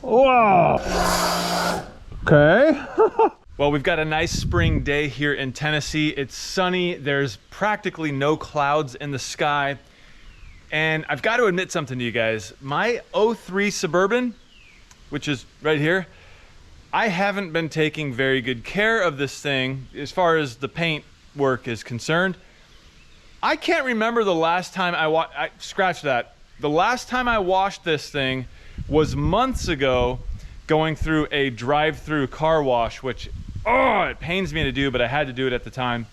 Whoa. Okay. Well, we've got a nice spring day here in Tennessee. It's sunny. There's practically no clouds in the sky. And I've got to admit something to you guys. My 03 Suburban, which is right here, I haven't been taking very good care of this thing as far as the paint work is concerned. I can't remember the last time scratch that. The last time I washed this thing was months ago, going through a drive-through car wash, which, oh, it pains me to do, but I had to do it at the time.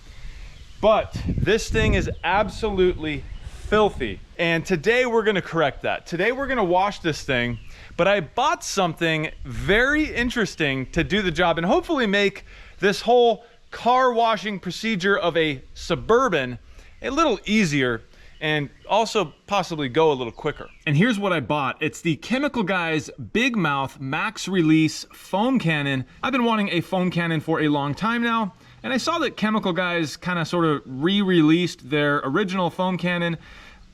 But this thing is absolutely filthy. And today we're gonna correct that. Today we're gonna wash this thing, but I bought something very interesting to do the job and hopefully make this whole car washing procedure of a Suburban a little easier and also possibly go a little quicker. And here's what I bought. It's the Chemical Guys Big Mouth Max Release Foam Cannon. I've been wanting a foam cannon for a long time now, and I saw that Chemical Guys kind of sort of re-released their original foam cannon,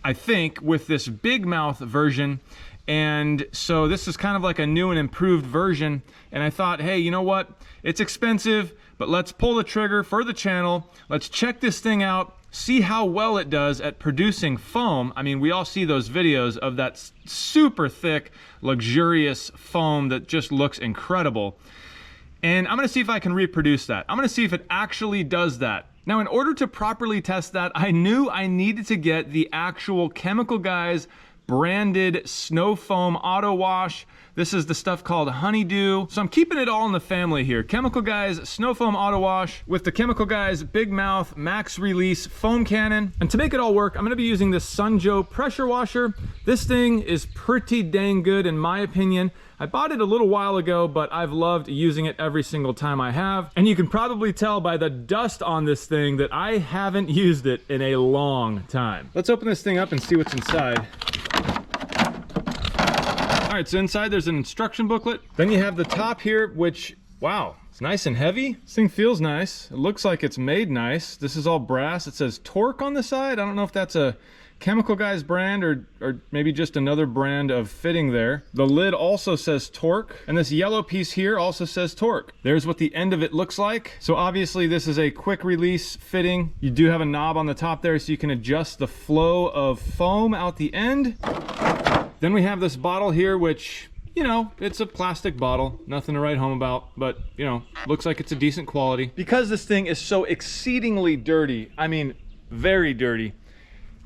I think, with this Big Mouth version. And so this is kind of like a new and improved version. And I thought, hey, you know what? It's expensive, but let's pull the trigger for the channel. Let's check this thing out, see how well it does at producing foam. I mean, we all see those videos of that super thick, luxurious foam that just looks incredible. And I'm gonna see if I can reproduce that. I'm gonna see if it actually does that. Now, in order to properly test that, I knew I needed to get the actual Chemical Guys branded snow foam auto wash. This is the stuff called Honeydew. So I'm keeping it all in the family here. Chemical Guys Snow Foam Auto Wash with the Chemical Guys Big Mouth Max Release Foam Cannon. And to make it all work, I'm gonna be using this Sunjo pressure washer. This thing is pretty dang good in my opinion. I bought it a little while ago, but I've loved using it every single time I have. And you can probably tell by the dust on this thing that I haven't used it in a long time. Let's open this thing up and see what's inside. All right, so inside there's an instruction booklet. Then you have the top here, which, wow, it's nice and heavy. This thing feels nice. It looks like it's made nice. This is all brass. It says Torque on the side. I don't know if that's a Chemical Guys brand or maybe just another brand of fitting there. The lid also says Torque, and this yellow piece here also says Torque. There's what the end of it looks like. So obviously this is a quick release fitting. You do have a knob on the top there so you can adjust the flow of foam out the end. Then we have this bottle here, which, you know, it's a plastic bottle, nothing to write home about, but, you know, looks like it's a decent quality. Because this thing is so exceedingly dirty, I mean, very dirty,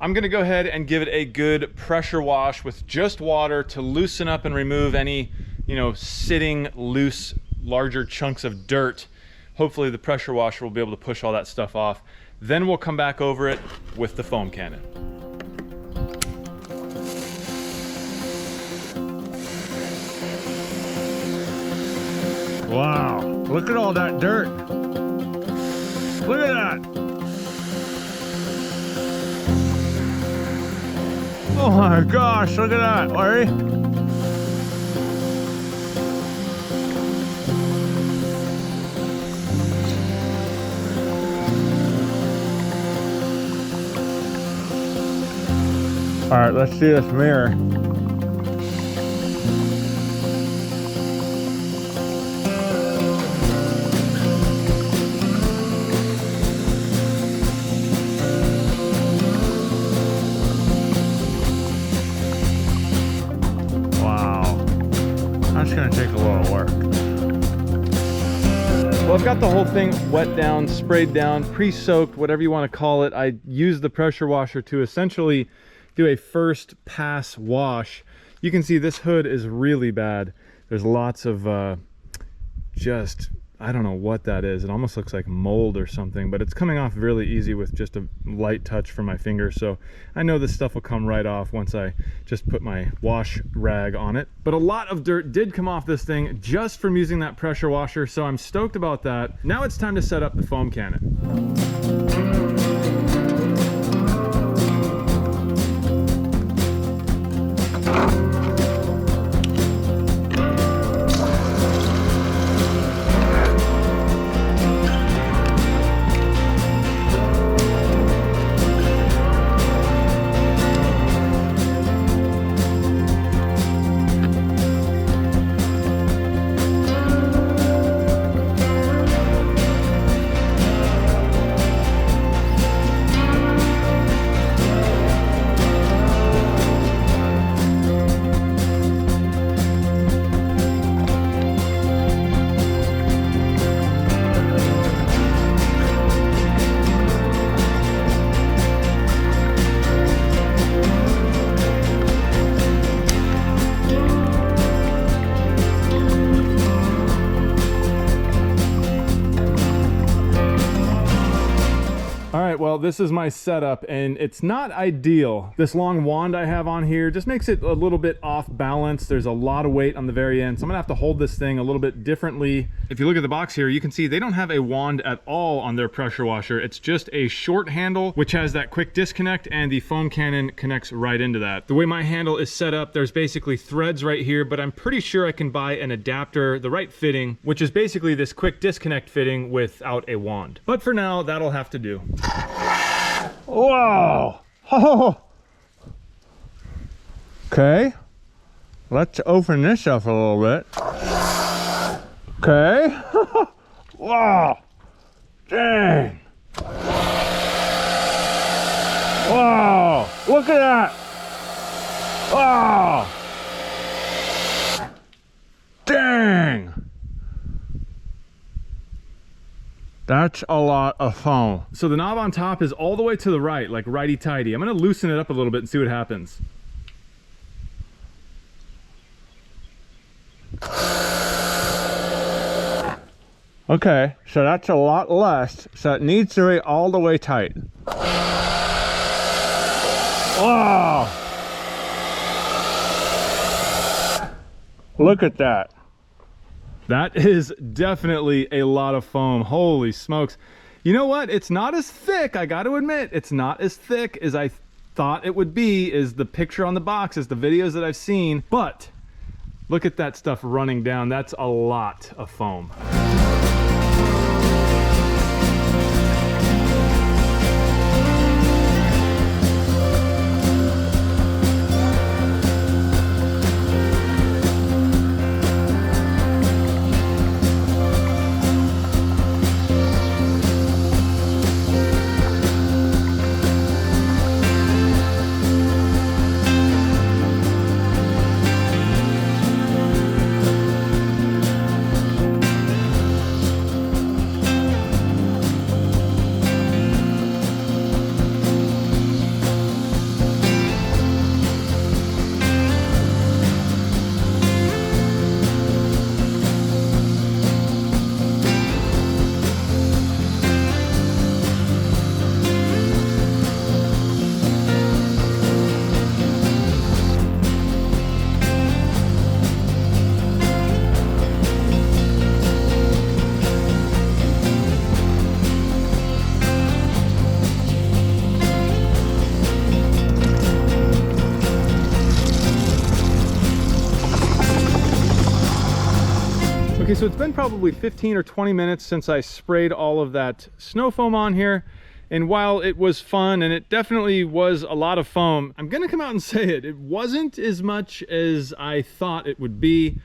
I'm gonna go ahead and give it a good pressure wash with just water to loosen up and remove any, you know, sitting loose, larger chunks of dirt. Hopefully the pressure washer will be able to push all that stuff off. Then we'll come back over it with the foam cannon. Wow, look at all that dirt. Look at that. Oh my gosh, look at that, Larry. All right, let's see this mirror. That's gonna take a little work. Well, I've got the whole thing wet down, sprayed down, pre-soaked, whatever you want to call it. I used the pressure washer to essentially do a first pass wash. You can see this hood is really bad. There's lots of just, I don't know what that is. It almost looks like mold or something, but it's coming off really easy with just a light touch from my finger. So I know this stuff will come right off once I just put my wash rag on it. But a lot of dirt did come off this thing just from using that pressure washer. So I'm stoked about that. Now it's time to set up the foam cannon. well, this is my setup and it's not ideal. This long wand I have on here just makes it a little bit off balance. There's a lot of weight on the very end, so I'm gonna have to hold this thing a little bit differently. If you look at the box here, you can see they don't have a wand at all on their pressure washer. It's just a short handle, which has that quick disconnect, and the foam cannon connects right into that. The way my handle is set up, there's basically threads right here, but I'm pretty sure I can buy an adapter, the right fitting, which is basically this quick disconnect fitting without a wand. But for now, that'll have to do. Whoa! Oh. Okay, let's open this up a little bit. Okay. Wow! Dang! Wow! Look at that! Wow! Dang! That's a lot of foam. So the knob on top is all the way to the right, like righty-tighty. I'm gonna loosen it up a little bit and see what happens. Okay, so that's a lot less, so it needs to be all the way tight. Wow! Look at that. That is definitely a lot of foam. Holy smokes. You know what? It's not as thick, I got to admit. It's not as thick as I thought it would be, is the picture on the box, is the videos that I've seen. But look at that stuff running down. That's a lot of foam. Okay, so it's been probably 15 or 20 minutes since I sprayed all of that snow foam on here. And while it was fun, and it definitely was a lot of foam, I'm gonna come out and say it. It wasn't as much as I thought it would be.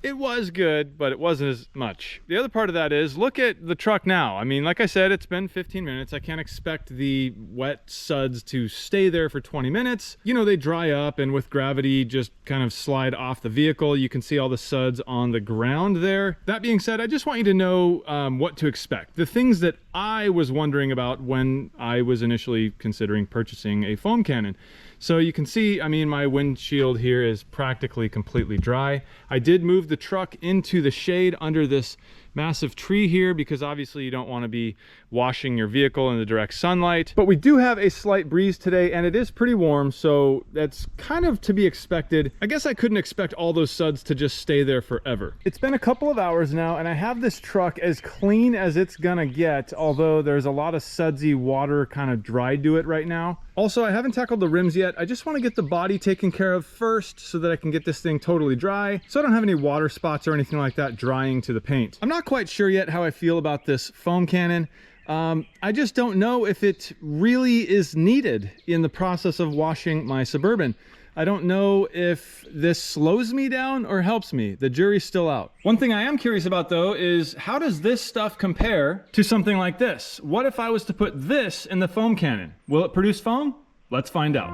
It was good, but it wasn't as much. The other part of that is, look at the truck now. I mean, like I said, it's been 15 minutes. I can't expect the wet suds to stay there for 20 minutes. You know, they dry up and with gravity just kind of slide off the vehicle. You can see all the suds on the ground there. That being said, I just want you to know what to expect. The things that I was wondering about when I was initially considering purchasing a foam cannon. So you can see, I mean, my windshield here is practically completely dry. I did move the truck into the shade under this massive tree here because obviously you don't want to be washing your vehicle in the direct sunlight. But we do have a slight breeze today and it is pretty warm, so that's kind of to be expected. I guess I couldn't expect all those suds to just stay there forever. It's been a couple of hours now and I have this truck as clean as it's gonna get, although there's a lot of sudsy water kind of dried to it right now. Also, I haven't tackled the rims yet. I just want to get the body taken care of first so that I can get this thing totally dry, so I don't have any water spots or anything like that drying to the paint. I'm not quite sure yet how I feel about this foam cannon. I just don't know if it really is needed in the process of washing my Suburban. I don't know if this slows me down or helps me. The jury's still out. One thing I am curious about though is, how does this stuff compare to something like this? What if I was to put this in the foam cannon? Will it produce foam? Let's find out.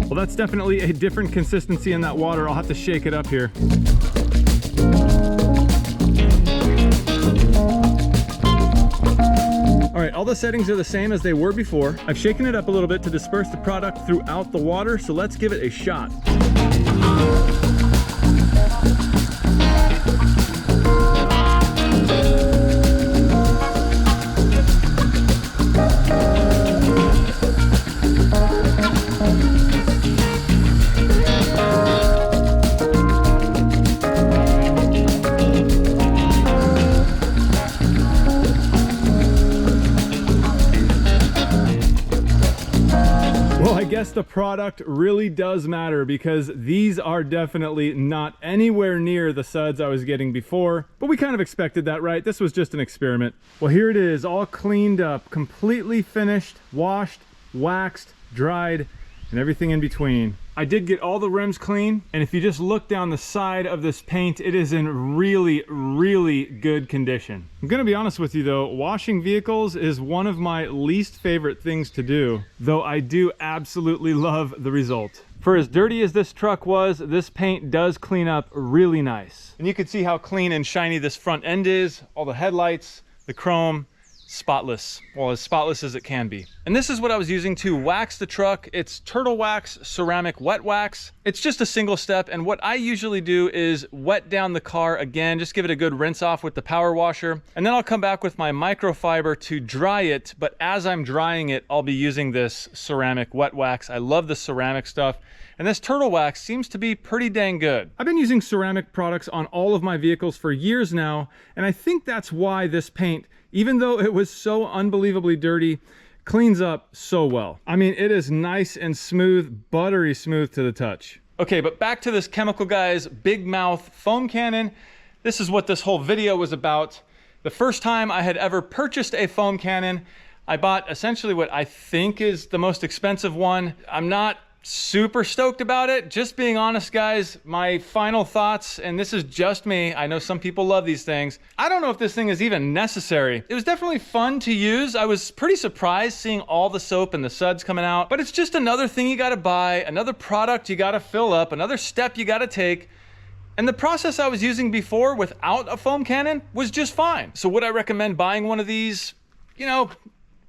Well, that's definitely a different consistency in that water. I'll have to shake it up here. All right, all the settings are the same as they were before. I've shaken it up a little bit to disperse the product throughout the water, so let's give it a shot. Well, I guess the product really does matter, because these are definitely not anywhere near the suds I was getting before, but we kind of expected that, right? This was just an experiment. Well, here it is, all cleaned up, completely finished, washed, waxed, dried, and everything in between. I did get all the rims clean, and if you just look down the side of this paint, it is in really, really good condition. I'm gonna be honest with you though, washing vehicles is one of my least favorite things to do, though I do absolutely love the result. For as dirty as this truck was, this paint does clean up really nice. And you can see how clean and shiny this front end is, all the headlights, the chrome, spotless. Well, as spotless as it can be. And this is what I was using to wax the truck. It's Turtle Wax ceramic wet wax. It's just a single step, and what I usually do is wet down the car again, just give it a good rinse off with the power washer, and then I'll come back with my microfiber to dry it. But as I'm drying it, I'll be using this ceramic wet wax. I love the ceramic stuff, and this Turtle Wax seems to be pretty dang good. I've been using ceramic products on all of my vehicles for years now, and I think that's why this paint, even though it was so unbelievably dirty, cleans up so well. I mean, it is nice and smooth, buttery smooth to the touch. Okay, but back to this Chemical Guys big mouth foam cannon. This is what this whole video was about. The first time I had ever purchased a foam cannon, I bought essentially what I think is the most expensive one. I'm not super stoked about it. Just being honest, guys, my final thoughts, and this is just me, I know some people love these things. I don't know if this thing is even necessary. It was definitely fun to use. I was pretty surprised seeing all the soap and the suds coming out, but it's just another thing you gotta buy, another product you gotta fill up, another step you gotta take. And the process I was using before without a foam cannon was just fine. So would I recommend buying one of these? You know,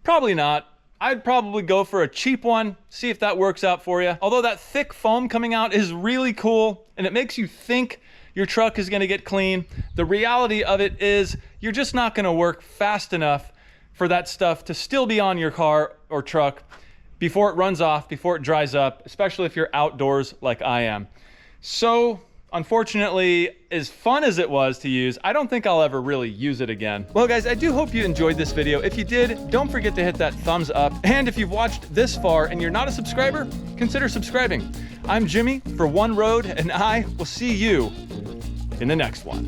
probably not. I'd probably go for a cheap one, see if that works out for you. Although that thick foam coming out is really cool, and it makes you think your truck is gonna get clean. The reality of it is you're just not gonna work fast enough for that stuff to still be on your car or truck before it runs off, before it dries up, especially if you're outdoors like I am. So, unfortunately, as fun as it was to use, I don't think I'll ever really use it again. Well, guys, I do hope you enjoyed this video. If you did, don't forget to hit that thumbs up. And if you've watched this far and you're not a subscriber, consider subscribing. I'm Jimmy for One Road, and I will see you in the next one.